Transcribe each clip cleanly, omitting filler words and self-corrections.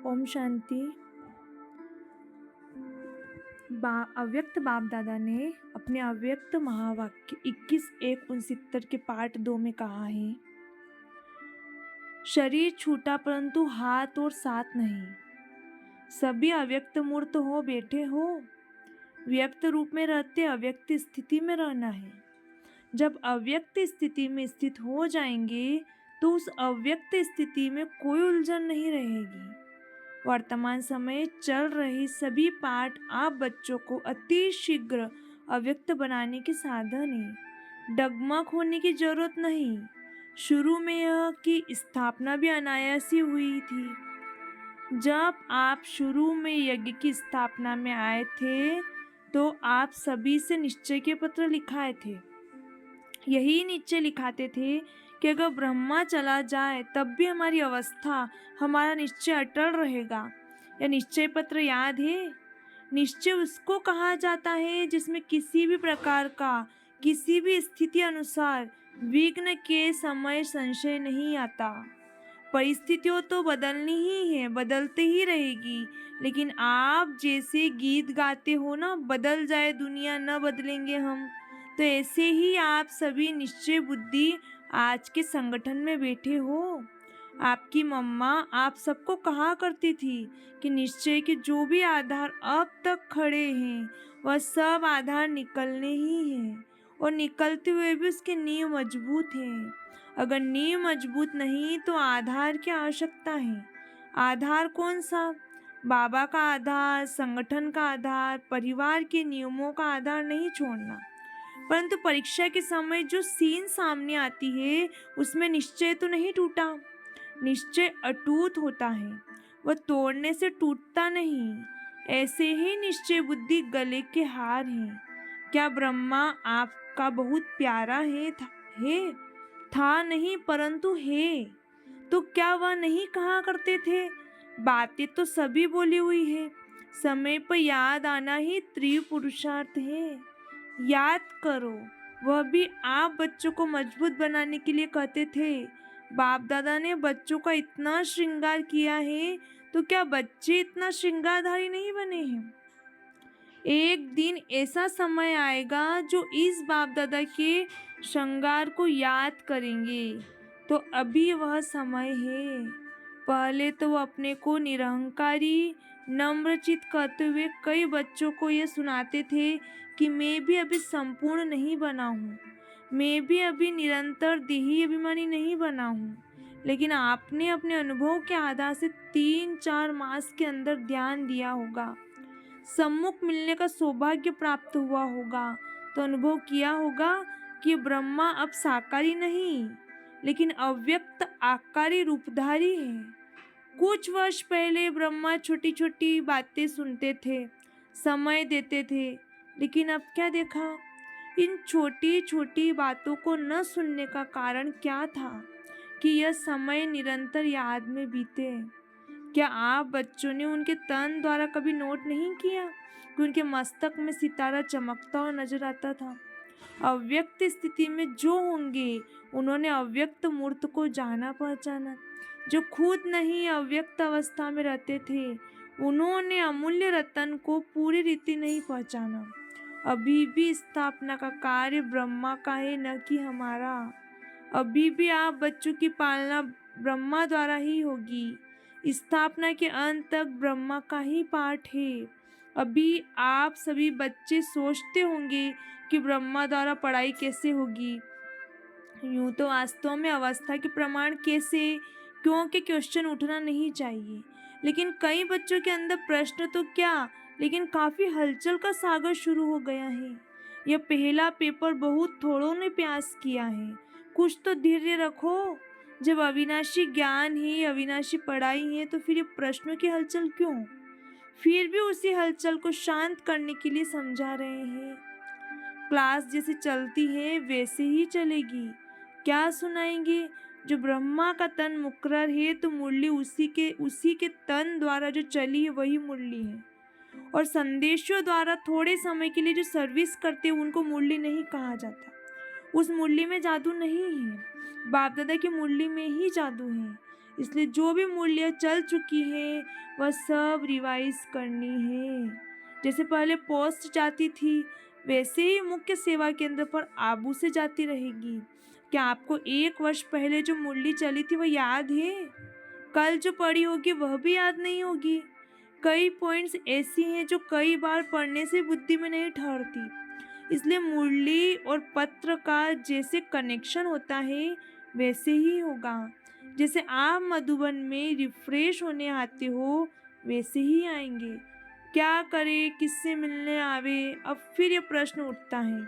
ओम शांति। अव्यक्त बाप दादा ने अपने अव्यक्त महावाक्य 21:169 के पार्ट 2 में कहा है, शरीर छूटा परंतु हाथ और साथ नहीं। सभी अव्यक्त मूर्त हो बैठे हो। व्यक्त रूप में रहते अव्यक्त स्थिति में रहना है। जब अव्यक्त स्थिति में स्थित हो जाएंगे तो उस अव्यक्त स्थिति में कोई उलझन नहीं रहेगी। वर्तमान समय चल रही सभी पाठ आप बच्चों को अति शीघ्र अव्यक्त बनाने के साधन है। डगमग होने की जरूरत नहीं। शुरू में यह की स्थापना भी अनायास ही हुई थी। जब आप शुरू में यज्ञ की स्थापना में आए थे तो आप सभी से निश्चय के पत्र लिखाए थे। यही नीचे लिखाते थे कि अगर ब्रह्मा चला जाए तब भी हमारी अवस्था, हमारा निश्चय अटल रहेगा। यह निश्चय पत्र याद है? निश्चय उसको कहा जाता है जिसमें किसी भी प्रकार का, किसी भी स्थिति अनुसार विघ्न के समय संशय नहीं आता। परिस्थितियों तो बदलनी ही है, बदलते ही रहेगी, लेकिन आप जैसे गीत गाते हो ना, बदल जाए दुनिया न बदलेंगे हम, तो ऐसे ही आप सभी निश्चय बुद्धि आज के संगठन में बैठे हो। आपकी मम्मा आप सबको कहा करती थी कि निश्चय के जो भी आधार अब तक खड़े हैं वह सब आधार निकलने ही हैं, और निकलते हुए भी उसके नींव मजबूत हैं। अगर नींव मजबूत नहीं तो आधार की आवश्यकता है। आधार कौन सा? बाबा का आधार, संगठन का आधार, परिवार के नियमों का आधार नहीं छोड़ना। परंतु परीक्षा के समय जो सीन सामने आती है उसमें निश्चय तो नहीं टूटा। निश्चय अटूट होता है, वह तोड़ने से टूटता नहीं। ऐसे ही निश्चय बुद्धि गले के हार है। क्या ब्रह्मा आपका बहुत प्यारा है? था नहीं परंतु है। तो क्या वह नहीं कहा करते थे? बातें तो सभी बोली हुई है, समय पर याद आना ही त्रिपुरुषार्थ है। याद करो। वह भी आप बच्चों को मजबूत बनाने के लिए कहते थे। बाप दादा ने बच्चों का इतना श्रृंगार किया है, तो क्या बच्चे इतना श्रृंगारधारी नहीं बने हैं? एक दिन ऐसा समय आएगा जो इस बाप दादा के श्रृंगार को याद करेंगे। तो अभी वह समय है। पहले तो वो अपने को निरहंकारी, नम्रचित करते हुए कई बच्चों को ये सुनाते थे कि मैं भी अभी संपूर्ण नहीं बना हूँ, मैं भी अभी निरंतर देही अभिमानी नहीं बना हूँ। लेकिन आपने अपने अनुभव के आधार से 3-4 मास के अंदर ध्यान दिया होगा, सम्मुख मिलने का सौभाग्य प्राप्त हुआ होगा, तो अनुभव किया होगा कि ब्रह्मा अब साकारी नहीं लेकिन अव्यक्त आकारी रूपधारी है। कुछ वर्ष पहले ब्रह्मा छोटी छोटी बातें सुनते थे, समय देते थे, लेकिन अब क्या देखा? इन छोटी छोटी बातों को न सुनने का कारण क्या था कि यह समय निरंतर याद में बीते। क्या आप बच्चों ने उनके तन द्वारा कभी नोट नहीं किया कि उनके मस्तक में सितारा चमकता और नजर आता था? अव्यक्त स्थिति में जो होंगे उन्होंने अव्यक्त मूर्त को जाना पहचाना। जो खुद नहीं अव्यक्त अवस्था में रहते थे उन्होंने अमूल्य रतन को पूरी रीति नहीं पहचाना। अभी भी स्थापना का कार्य ब्रह्मा का है, न कि हमारा। अभी भी आप बच्चों की पालना ब्रह्मा द्वारा ही होगी। स्थापना के अंत तक ब्रह्मा का ही पाठ है। अभी आप सभी बच्चे सोचते होंगे कि ब्रह्मा द्वारा पढ़ाई कैसे होगी। यूं तो वास्तव में अवस्था के प्रमाण कैसे, क्योंकि क्वेश्चन उठना नहीं चाहिए। लेकिन कई बच्चों के अंदर प्रश्न तो क्या, लेकिन काफी हलचल का सागर शुरू हो गया है। यह पहला पेपर बहुत थोड़ों ने पास किया है। कुछ तो धैर्य रखो। जब अविनाशी ज्ञान है, अविनाशी पढ़ाई है, तो फिर ये प्रश्नों की हलचल क्यों? फिर भी उसी हलचल को शांत करने के लिए समझा रहे हैं। क्लास जैसे चलती है वैसे ही चलेगी। क्या सुनाएंगे? जो ब्रह्मा का तन मुकर्रर है तो मुरली उसी के तन द्वारा जो चली है वही मुरली है। और संदेशों द्वारा थोड़े समय के लिए जो सर्विस करते हैं उनको मुरली नहीं कहा जाता। उस मुरली में जादू नहीं है, बाप दादा की मुरली में ही जादू है। इसलिए जो भी मूल्य चल चुकी है वह सब रिवाइज करनी है। जैसे पहले पोस्ट जाती थी वैसे ही मुख्य सेवा केंद्र पर आबू से जाती रहेगी। क्या आपको 1 वर्ष पहले जो मूल्य चली थी वह याद है? कल जो पढ़ी होगी वह भी याद नहीं होगी। कई पॉइंट्स ऐसी हैं जो कई बार पढ़ने से बुद्धि में नहीं ठहरती। इसलिए मुरली और पत्र का जैसे कनेक्शन होता है वैसे ही होगा। जैसे आप मधुबन में रिफ्रेश होने आते हो वैसे ही आएंगे। क्या करें, किससे मिलने आवे? अब फिर ये प्रश्न उठता है,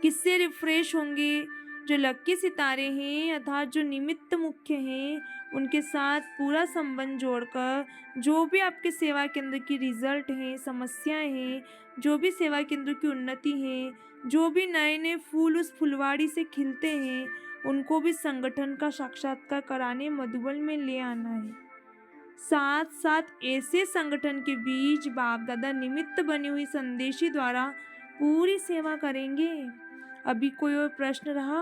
किससे रिफ्रेश होंगे? जो लक्की सितारे हैं अर्थात जो निमित्त मुख्य हैं उनके साथ पूरा संबंध जोड़कर जो भी आपके सेवा केंद्र की रिजल्ट हैं, समस्याएं हैं, जो भी सेवा केंद्र की उन्नति है, जो भी नए नए फूल उस फुलवाड़ी से खिलते हैं उनको भी संगठन का साक्षात्कार कराने मधुबन में ले आना है। साथ साथ ऐसे संगठन के बीच बाप दादा निमित्त बनी हुई संदेशी द्वारा पूरी सेवा करेंगे। अभी कोई और प्रश्न रहा?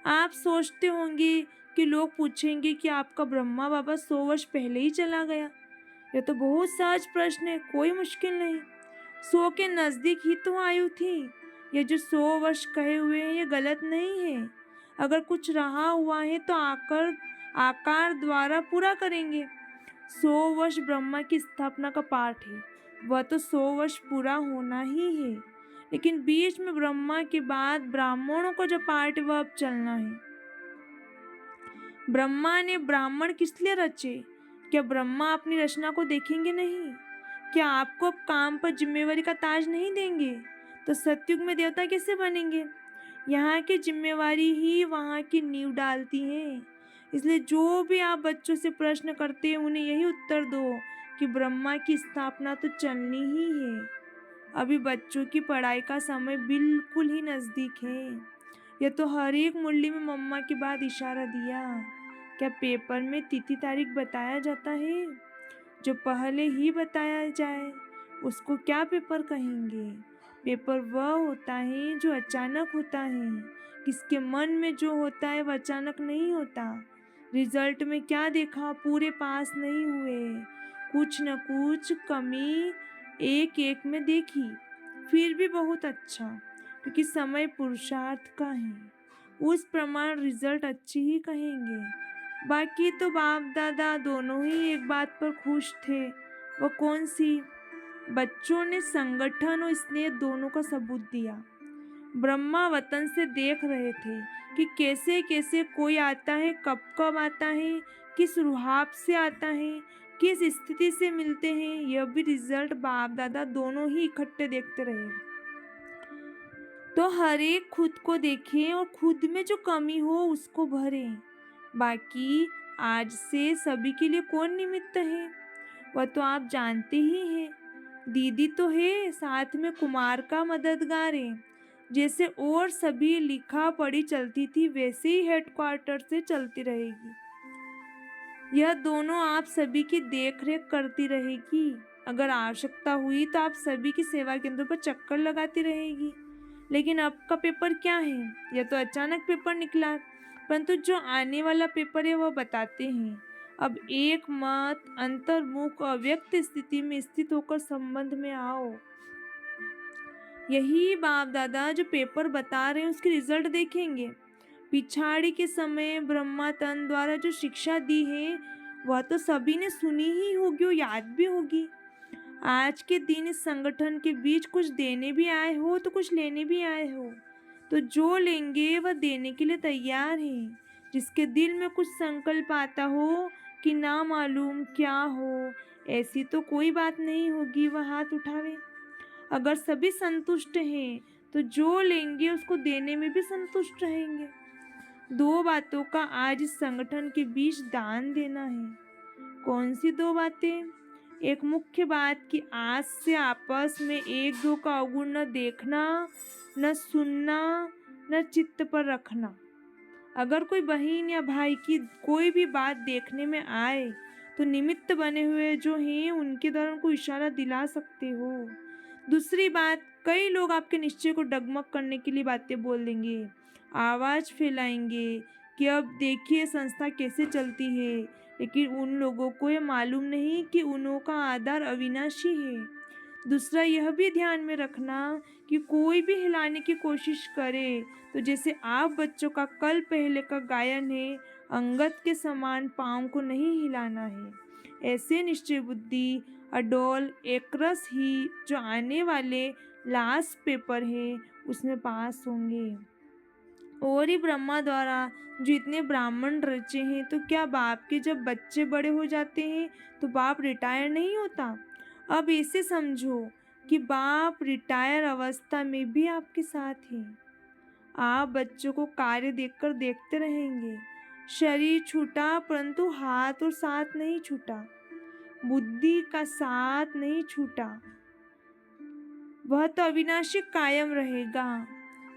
आप सोचते होंगे कि लोग पूछेंगे कि आपका ब्रह्मा बाबा 100 वर्ष पहले ही चला गया। यह तो बहुत सहज प्रश्न है, कोई मुश्किल नहीं। 100 के नज़दीक ही तो आयु थी। ये जो 100 वर्ष कहे हुए हैं ये गलत नहीं है। अगर कुछ रहा हुआ है तो आकार द्वारा पूरा करेंगे। 100 वर्ष ब्रह्मा की स्थापना का पाठ है, वह तो 100 वर्ष पूरा होना ही है। लेकिन बीच में ब्रह्मा के बाद ब्राह्मणों को जो पाठ वह अब चलना है। ब्रह्मा ने ब्राह्मण किस लिए रचे? क्या ब्रह्मा अपनी रचना को देखेंगे नहीं? क्या आपको अब काम पर जिम्मेवारी का ताज नहीं देंगे? तो सतयुग में देवता कैसे बनेंगे? यहाँ की जिम्मेवारी ही वहाँ की नींव डालती है। इसलिए जो भी आप बच्चों से प्रश्न करते हैं उन्हें यही उत्तर दो कि ब्रह्मा की स्थापना तो चलनी ही है। अभी बच्चों की पढ़ाई का समय बिल्कुल ही नज़दीक है। यह तो हर एक मुरली में मम्मा के बाद इशारा दिया। क्या पेपर में तिथि तारीख बताया जाता है? जो पहले ही बताया जाए उसको क्या पेपर कहेंगे? पेपर वह होता है जो अचानक होता है। किसके मन में जो होता है वह अचानक नहीं होता। रिजल्ट में क्या देखा? पूरे पास नहीं हुए, कुछ न कुछ कमी एक एक में देखी। फिर भी बहुत अच्छा, क्योंकि समय पुरुषार्थ का है। उस प्रमाण रिजल्ट अच्छी ही कहेंगे। बाकी तो बाप दादा दोनों ही एक बात पर खुश थे। वो कौन सी? बच्चों ने संगठन और स्नेह दोनों का सबूत दिया। ब्रह्मा वतन से देख रहे थे कि कैसे कैसे कोई आता है, कब कब आता है, किस रुहाब से आता है, किस स्थिति से मिलते हैं। यह भी रिजल्ट बाप दादा दोनों ही इकट्ठे देखते रहे। तो हर एक खुद को देखें और खुद में जो कमी हो उसको भरें। बाकी आज से सभी के लिए कौन निमित्त है वह तो आप जानते ही हैं। दीदी तो है, साथ में कुमार का मददगार है। जैसे और सभी लिखा पढ़ी चलती थी वैसे ही हेडक्वार्टर से चलती रहेगी। यह दोनों आप सभी की देख रेख करती रहेगी। अगर आवश्यकता हुई तो आप सभी की सेवा केंद्रों पर चक्कर लगाती रहेगी। लेकिन अब का पेपर क्या है? यह तो अचानक पेपर निकला, परंतु जो आने वाला पेपर है वह बताते हैं। अब एक मत अंतर्मुख अव्यक्त स्थिति में स्थित होकर संबंध में आओ। यही बाप दादा जो पेपर बता रहे हैं उसके रिजल्ट देखेंगे। पिछाड़ी के समय ब्रह्मा तन द्वारा जो शिक्षा दी है वह तो सभी ने सुनी ही होगी और याद भी होगी। आज के दिन इस संगठन के बीच कुछ देने भी आए हो तो कुछ लेने भी आए हो, तो जो लेंगे वह देने के लिए तैयार है। जिसके दिल में कुछ संकल्प आता हो कि ना मालूम क्या हो, ऐसी तो कोई बात नहीं होगी, वह हाथ उठावे। अगर सभी संतुष्ट हैं तो जो लेंगे उसको देने में भी संतुष्ट रहेंगे। 2 बातों का आज इस संगठन के बीच दान देना है। कौन सी 2 बातें? एक मुख्य बात कि आज से आपस में एक दो का अवगुण न देखना, न सुनना, न चित्त पर रखना। अगर कोई बहन या भाई की कोई भी बात देखने में आए तो निमित्त बने हुए जो हैं उनके द्वारा उनको इशारा दिला सकते हो। दूसरी बात, कई लोग आपके निश्चय को डगमग करने के लिए बातें बोल देंगे, आवाज़ फैलाएंगे कि अब देखिए संस्था कैसे चलती है, लेकिन उन लोगों को ये मालूम नहीं कि उनका आधार अविनाशी है। दूसरा यह भी ध्यान में रखना कि कोई भी हिलाने की कोशिश करे तो जैसे आप बच्चों का कल पहले का गायन है, अंगद के समान पाँव को नहीं हिलाना है। ऐसे निश्चय बुद्धि अडोल एकरस ही जो आने वाले लास्ट पेपर है उसमें पास होंगे। और ही ब्रह्मा द्वारा जो इतने ब्राह्मण रचे हैं, तो क्या बाप के जब बच्चे बड़े हो जाते हैं तो बाप रिटायर नहीं होता? अब ऐसे समझो कि बाप रिटायर अवस्था में भी आपके साथ है। आप बच्चों को कार्य देखकर देखते रहेंगे। शरीर छूटा परंतु हाथ और साथ नहीं छूटा, बुद्धि का साथ नहीं छूटा, वह तो अविनाशी कायम रहेगा।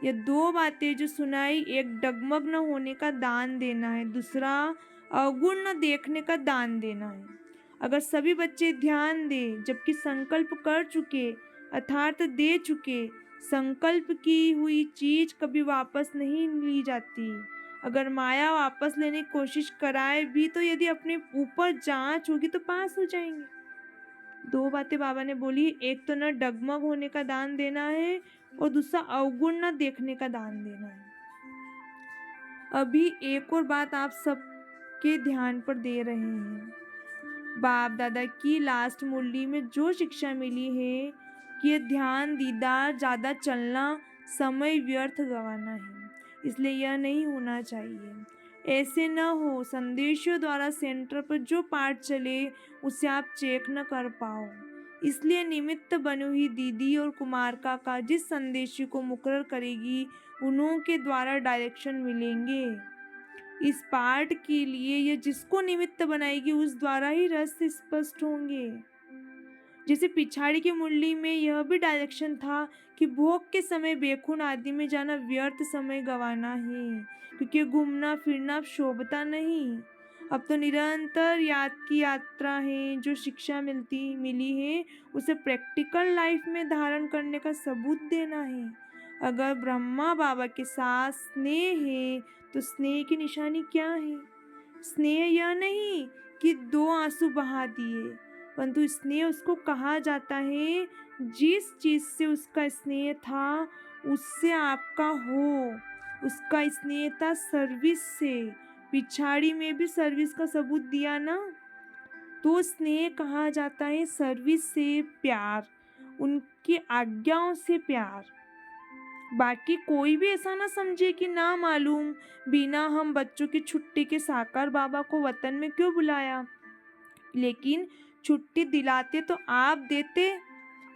ये दो बातें जो सुनाई, एक डगमग न होने का दान देना है, दूसरा अवगुण न देखने का दान देना है। अगर सभी बच्चे ध्यान दें, जबकि संकल्प कर चुके अर्थात दे चुके, संकल्प की हुई चीज कभी वापस नहीं ली जाती। अगर माया वापस लेने की कोशिश कराए भी तो यदि अपने ऊपर जांच होगी तो पास हो जाएंगे। दो बातें बाबा ने बोली, एक तो न डगमग होने का दान देना है और दूसरा अवगुण न देखने का दान देना है। अभी एक और बात आप सबके ध्यान पर दे रहे हैं। बाप दादा की लास्ट मुरली में जो शिक्षा मिली है कि ये ध्यान दीदार ज़्यादा चलना समय व्यर्थ गंवाना है, इसलिए यह नहीं होना चाहिए। ऐसे न हो संदेशों द्वारा सेंटर पर जो पाठ चले उसे आप चेक न कर पाओ। इसलिए निमित्त बनी हुई दीदी और कुमार का जिस संदेशी को मुकर्रर करेगी उन्हों के द्वारा डायरेक्शन मिलेंगे। इस पाठ के लिए यह जिसको निमित्त बनाएगी उस द्वारा ही रस स्पष्ट होंगे। जैसे पिछाड़ी की मुरली में यह भी डायरेक्शन था कि भोग के समय बेखून आदि में जाना व्यर्थ समय गंवाना है, क्योंकि घूमना फिरना अब शोभता नहीं। अब तो निरंतर याद की यात्रा है। जो शिक्षा मिली है उसे प्रैक्टिकल लाइफ में धारण करने का सबूत देना है। अगर ब्रह्मा बाबा के साथ स्नेह है तो स्नेह की निशानी क्या है? स्नेह यह नहीं कि दो आंसू बहा दिए, परंतु स्नेह उसको कहा जाता है जिस चीज से उसका स्नेह था उससे आपका हो। उसका स्नेह था सर्विस से, पिछाड़ी में भी सर्विस का सबूत दिया ना, तो स्नेह कहा जाता है सर्विस से प्यार, उनकी आज्ञाओं से प्यार। बाकी कोई भी ऐसा ना समझे कि ना मालूम बिना हम बच्चों की छुट्टी के साकार बाबा को वतन में क्यों बुलाया, लेकिन छुट्टी दिलाते तो आप देते।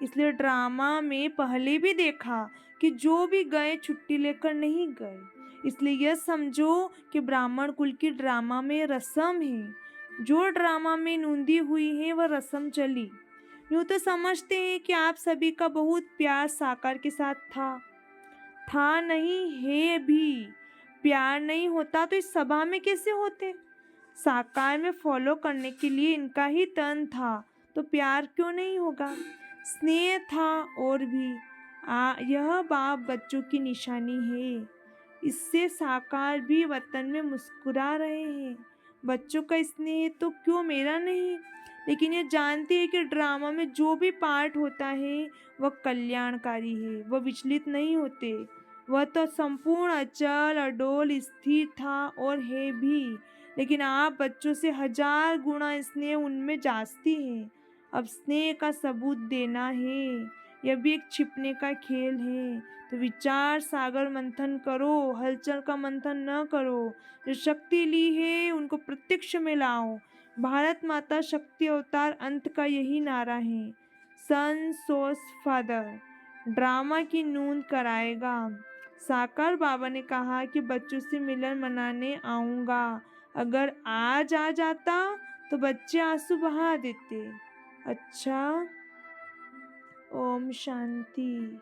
इसलिए ड्रामा में पहले भी देखा कि जो भी गए छुट्टी लेकर नहीं गए। इसलिए यह समझो कि ब्राह्मण कुल की ड्रामा में रस्म है। जो ड्रामा में नूंदी हुई है वह रस्म चली। यूँ तो समझते हैं कि आप सभी का बहुत प्यार साकार के साथ था नहीं है भी। प्यार नहीं होता तो इस सभा में कैसे होते? साकार में फॉलो करने के लिए इनका ही तन था, तो प्यार क्यों नहीं होगा? स्नेह था और भी। यह बाप बच्चों की निशानी है। इससे साकार भी वतन में मुस्कुरा रहे हैं। बच्चों का स्नेह तो क्यों मेरा नहीं, लेकिन ये जानते हैं कि ड्रामा में जो भी पार्ट होता है वह कल्याणकारी है, वह विचलित नहीं होते। वह तो संपूर्ण अचल अडोल स्थिर था और है भी, लेकिन आप बच्चों से 1000 गुना स्नेह उनमें जास्ती है। अब स्नेह का सबूत देना है, यह भी एक छिपने का खेल है। तो विचार सागर मंथन करो, हलचल का मंथन न करो। जो शक्ति ली है उनको प्रत्यक्ष में लाओ। भारत माता शक्ति अवतार अंत का यही नारा है। सन सोस फादर ड्रामा की नूंद कराएगा। साकार बाबा ने कहा कि बच्चों से मिलन मनाने आऊँगा। अगर आज आ जाता तो बच्चे आंसू बहा देते। अच्छा, ओम शांति।